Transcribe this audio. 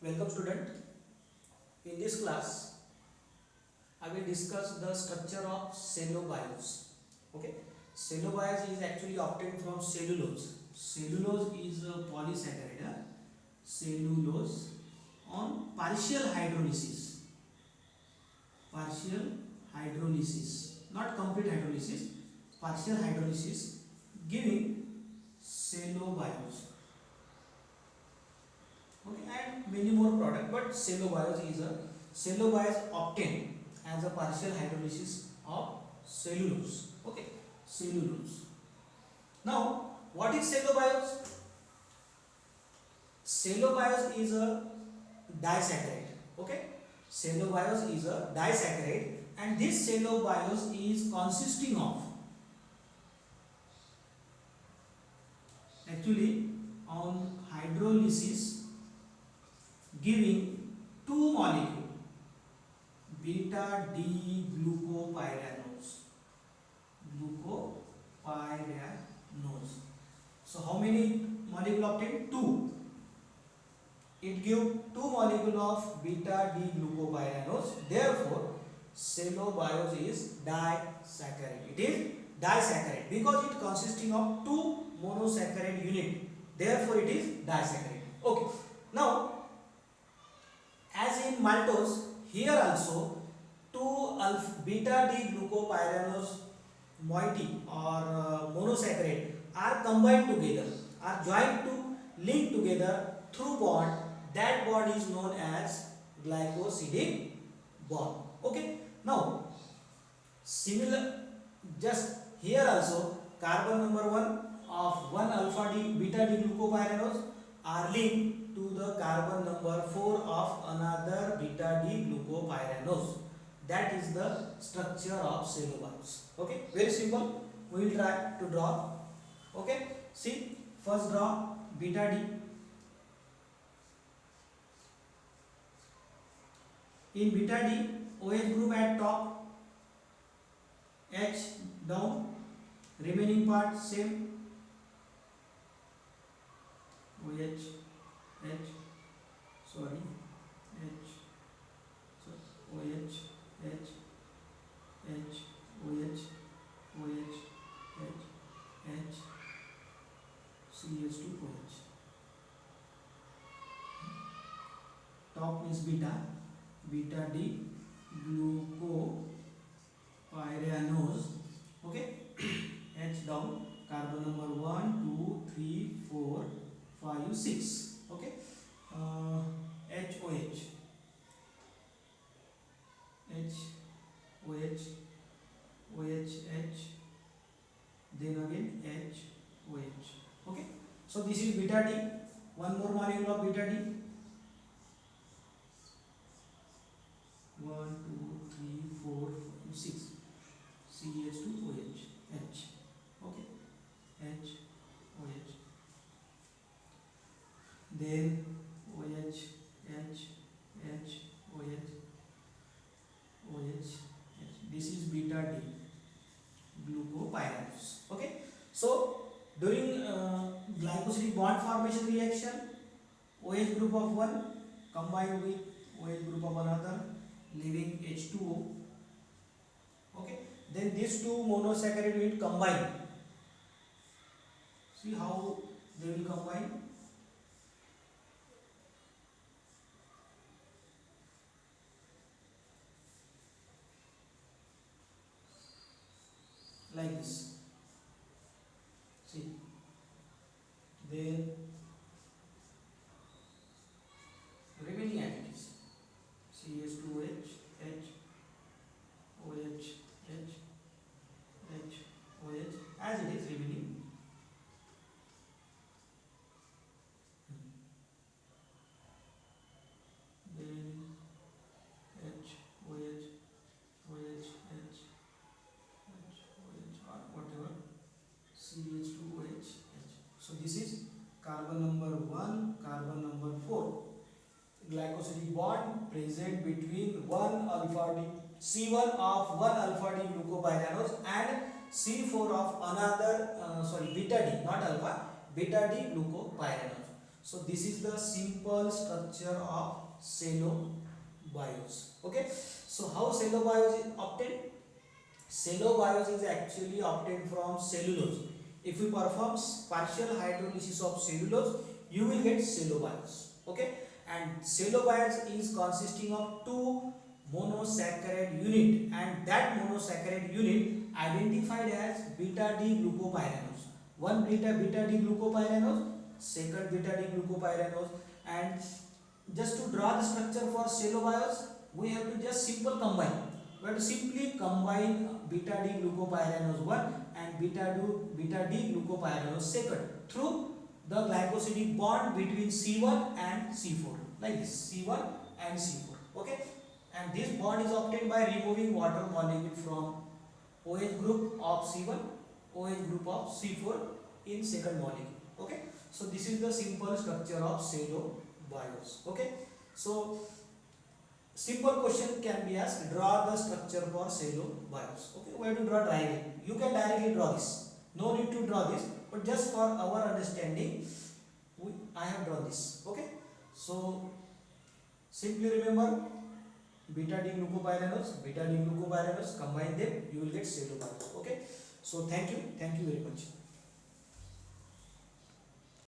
Welcome student. In this class, I will discuss the structure of cellulose. Okay, cellulose is actually obtained from cellulose. Cellulose is a polysaccharide. Cellulose on partial hydrolysis. Partial hydrolysis, not complete hydrolysis. Partial hydrolysis giving cellulose. Okay, and many more product, but cellulose obtained as a partial hydrolysis of cellulose. Okay, cellulose. Now, what is cellulose? Cellulose is a disaccharide. Okay, cellulose is a disaccharide, and this cellulose is consisting of actually on hydrolysis giving two molecules beta D glucopyranose. So how many molecule obtained? Two. It gives two molecule of beta D glucopyranose. Therefore, cellulose is disaccharide. It is disaccharide because it consisting of two monosaccharide unit. Therefore, it is disaccharide. Okay. Now, as in maltose, here also two beta D glucopyranose moiety or monosaccharide are combined together, are joined to link together through bond. That bond is known as glycosidic bond. Okay. Now, similar, just here also carbon number 1 of 1 alpha D beta D glucopyranose are linked to the carbon number 4 of another beta D glucopyranose. That is the structure of cellulose. Okay, very simple. We will try to draw. Okay, see, first draw beta D. In beta D, OH group at top, H down, remaining part same. OH, H, sorry, H, so OH, H, H, OH, OH, H, H, CH2OH. Top means beta, beta D glucopyranose. Okay, H down, carbon number 1, 2, 3, 4, 5, 6. Okay, HOH, HOH, OHH, then again HOH. Okay, so this is beta D. One more molecule of beta D. 1, 2, 3, 4, 5, 6. CH2OH. H. Okay, H, OH. Then OH, H, H, OH, OH, H. This is beta D glucopyranose. Okay, so during glycosidic bond formation reaction, OH group of 1 combined with OH group of another, leaving H2O. Okay, then these two monosaccharide will combine. See how they will combine. Like this. See, then remaining entities CH2H, H, OH, H, H, OH as it is remaining. Then H, OH, OH, H, or whatever, CH2OH, H. So this is carbon number 1, carbon number 4. Glycosidic bond present between 1 alpha D, C1 of 1 alpha D glucopyranose and C4 of another, beta D, not alpha, beta D glucopyranose. So this is the simple structure of cell bios. Okay. So how cell bios is obtained? Cell bios is actually obtained from cellulose. If you perform partial hydrolysis of cellulose, you will get cell bios. Okay, and cell bios is consisting of two monosaccharide unit, and that monosaccharide unit identified as beta D glucopyranose. One beta D glucopyranose, second beta D glucopyranose, and just to draw the structure for cell bios, we have to just simple combine. We have to simply combine beta D glucopyranose 1 and beta D glucopyranose second through the glycosidic bond between C1 and C4, like this, C1 and C4. Okay, and this bond is obtained by removing water molecule from OH group of C1, OH group of C4 in second molecule. Okay, so this is the simple structure of cell bios. Okay, so simple question can be asked, draw the structure for cell bios. Okay, we have to draw directly. You can directly draw this. No need to draw this, but just for our understanding, I have drawn this. Okay, so simply remember beta D glucopyranose, combine them, you will get cell bios. Okay, so thank you very much.